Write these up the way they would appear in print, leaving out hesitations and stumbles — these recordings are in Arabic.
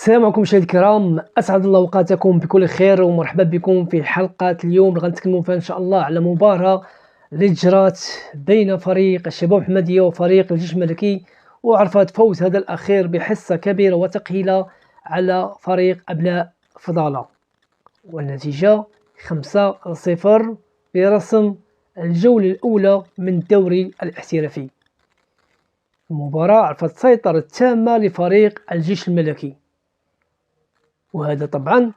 السلام عليكم مشاهدينا الكرام، اسعد الله اوقاتكم بكل خير ومرحبا بكم في حلقه اليوم اللي غنتكلموا فيها ان شاء الله على مباراه اللي جرات بين فريق الشباب محمديه وفريق الجيش الملكي، وعرفت فوز هذا الاخير بحصه كبيره وثقيله على فريق ابناء فضاله، والنتيجه 5-0 برسم الجوله الاولى من الدوري الاحترافي. المباراه عرفت السيطره التامه لفريق الجيش الملكي، وهذا طبعا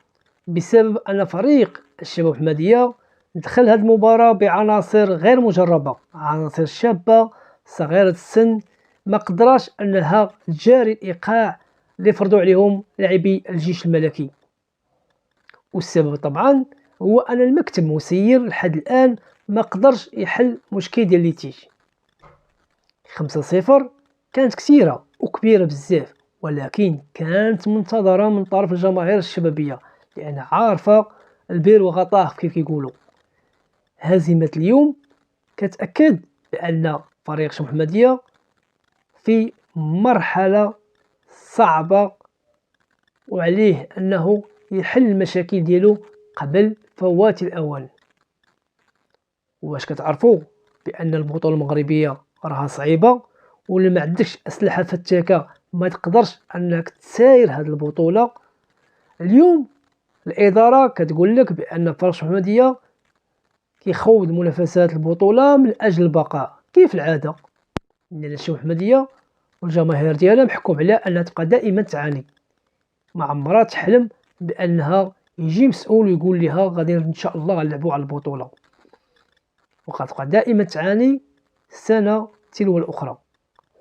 بسبب أن فريق الشباب محمدية دخل هذه المباراة بعناصر غير مجربة، عناصر شابة صغيرة السن ما قدراش أنها تجاري الإيقاع اللي فرضوا عليهم لاعبي الجيش الملكي. والسبب طبعا هو أن المكتب مسير لحد الآن ما قدرش يحل مشكل ديال الليتيج. 5-0 كانت كثيرة وكبيرة بزاف، ولكن كانت منتظرة من طرف الجماهير الشبابية لأن عارفة البير وغطاه كيف كيقولوا. هزيمة اليوم كتأكد بأن فريق شباب محمدية في مرحلة صعبة وعليه أنه يحل المشاكل ديالو قبل فوات الأوان. واش كتعرفوا بأن البطولة المغربية راها صعيبة، ولا ما عندكش أسلحة فتاكة ما تقدرش انك تساير هذه البطوله. اليوم الاداره كتقول لك بان فريق محمديه كيخوض منافسات البطوله من اجل البقاء كيف العاده، لان الشباب محمديه والجماهير ديالها محكوم على انها تبقى دائما تعاني، ما عمرها تحلم بانها يجي مسؤول ويقول لها غادي ان شاء الله غنلعبوا على البطوله، وكتبقى دائما تعاني سنه تلو الاخرى.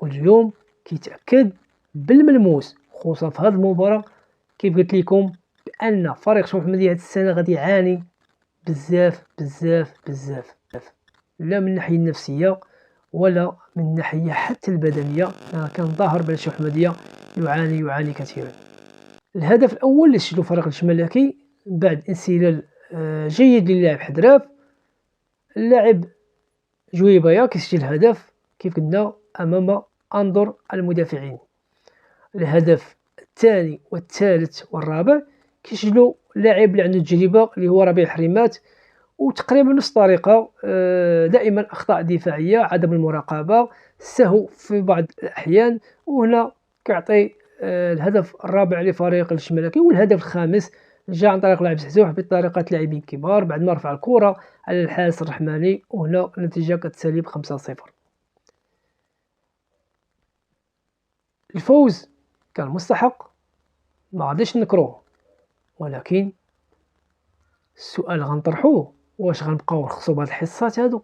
واليوم كيتاكد بالملموس خصوصا في هذه المباراة كيف قلت لكم بأن فريق شباب محمدية هذه السنة غادي يعاني بزاف بزاف بزاف، لا من الناحية النفسية ولا من الناحية حتى البدنية. كان ظاهر بأن شباب محمدية يعاني كثيرا. الهدف الأول اللي سجلو فريق الجيش الملكي بعد انسلال جيد للاعب حدراف، اللاعب جويبايا كيسجل هدف كيف قلنا أمام أنظر المدافعين. الهدف الثاني والثالث والرابع كيسجلوا لاعب اللي عنده تجربه اللي هو ربيع حريمات، وتقريبا نفس الطريقه، دائما اخطاء دفاعيه، عدم المراقبه، سهو في بعض الاحيان، وهنا كيعطي الهدف الرابع لفريق الجيش الملكي. والهدف الخامس جاء عن طريق لاعب سحزوح بطريقه لاعبين كبار بعد ما رفع الكره على الحارس الرحماني، وهنا النتيجه كتسالي ب5-0. الفوز كان مستحق ما غاديش نكروه، ولكن السؤال غنطرحوه واش غنبقاو نخصو بهاد الحصات هادو،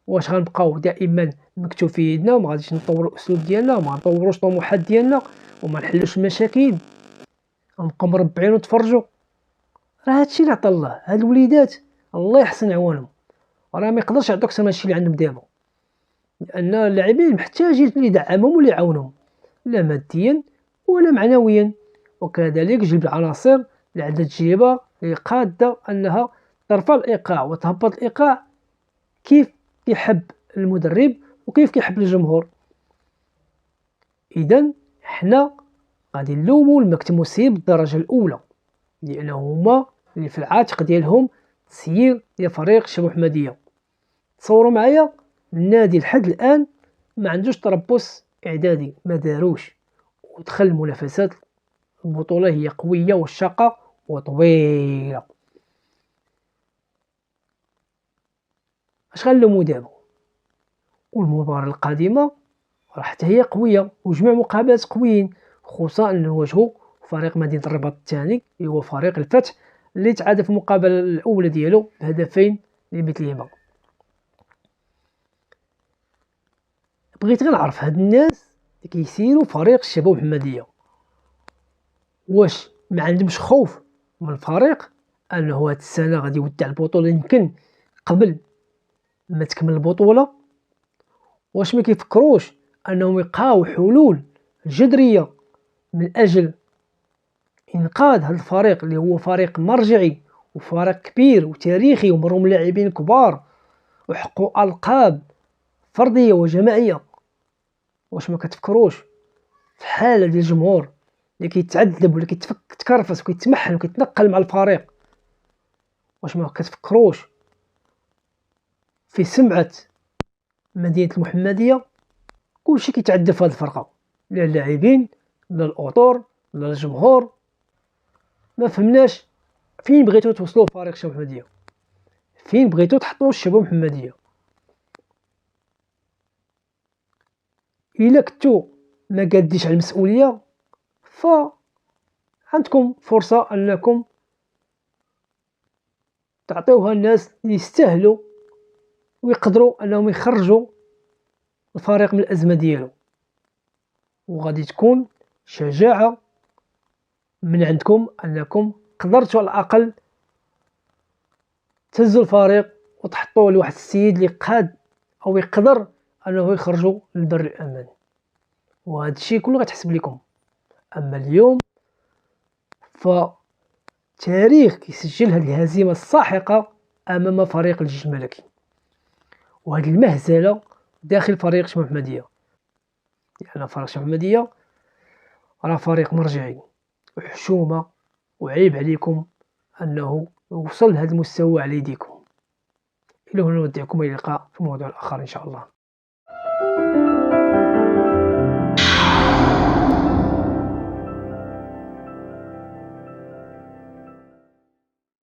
واش غنبقاو دائما مكتوب في يدنا وما غاديش نطوروا الاسلوب ديالنا وما نطوروش طموحات ديالنا وما نحلوش المشاكل، غنبقاو مربعين ونتفرجوا؟ راه هادشي اللي عطا الله. هاد الوليدات الله يحسن عوانهم، راه ما يقدرش يعطوك حتى ماشي اللي عندهم دابا، لان اللاعبين محتاجين اللي يدعمهم واللي يعاونهم لا ماديا ولا معنويا، وكذلك جلب العناصر اللي عندها تجربه اللي قاده انها ترفع الايقاع وتهبط الايقاع كيف يحب المدرب وكيف يحب الجمهور. اذا حنا غادي نلوموا المكتب المسير بالدرجه الاولى، لانه هما اللي في العاتق ديالهم تسيير ديال فريق الشباب محمديه. تصوروا معايا النادي لحد الان ما عندوش تربص اعدادي، ما داروش، ودخل المنافسات البطوله هي قويه والشاقه وطويله. اش غنلومو دابا؟ والمباراه القادمه راه حتى هي قويه وجمع مقابلات قويين، خصوصا ان نواجهو فريق مدينه الرباط الثاني اللي هو فريق الفتح اللي تعادل في المقابله الاولى ديالو بهدفين لمثلهما. بغيت غير نعرف هاد الناس اللي كيسيروا فريق الشباب محمديه واش ما عندهمش خوف من الفريق انه هاد السنه غادي يودع البطوله يمكن قبل ما تكمل البطوله؟ واش ما كيفكروش انهم يلقاو حلول جذريه من اجل انقاذ هذا الفريق اللي هو فريق مرجعي وفريق كبير وتاريخي ومرهم لاعبين كبار وحققوا القاب فرديه وجماعيه؟ واش ما كتفكروش في حاله ديال الجمهور اللي كيتعذب ولا كيتكرفس وكيتمحن وكيتنقل مع الفريق، واش ما كتفكروش في سمعة مدينة المحمدية؟ كلشي كيتعذب في هاد الفرقة، لا اللاعبين لا الأطر لا الجمهور. ما فهمناش فين بغيتو توصلوا فريق الشباب المحمدية، فين بغيتو تحطوا الشباب المحمدية؟ الا كنتو ما قاديش على المسؤولية فعندكم فرصة انكم تعطيوها الناس اللي يستاهلوا ويقدروا انهم يخرجوا الفريق من الازمة ديالو، وغادي تكون شجاعة من عندكم انكم قدرتوا على الاقل تهزوا الفريق وتحطوه لواحد السيد اللي قاد او يقدر انه يخرجوا للبر الامان، وهذا الشيء كله غتحسب لكم. اما اليوم فتاريخ كيسجل هذه الهزيمه الساحقه امام فريق الجيش الملكي، وهذه المهزله داخل فريق شباب المحمديه، لان فريق شباب المحمديه راه فريق مرجعي وحشومه، وعيب عليكم انه وصل لهذا المستوى على يديكم. الى هنا نودعكم الى اللقاء في موضوع اخر ان شاء الله.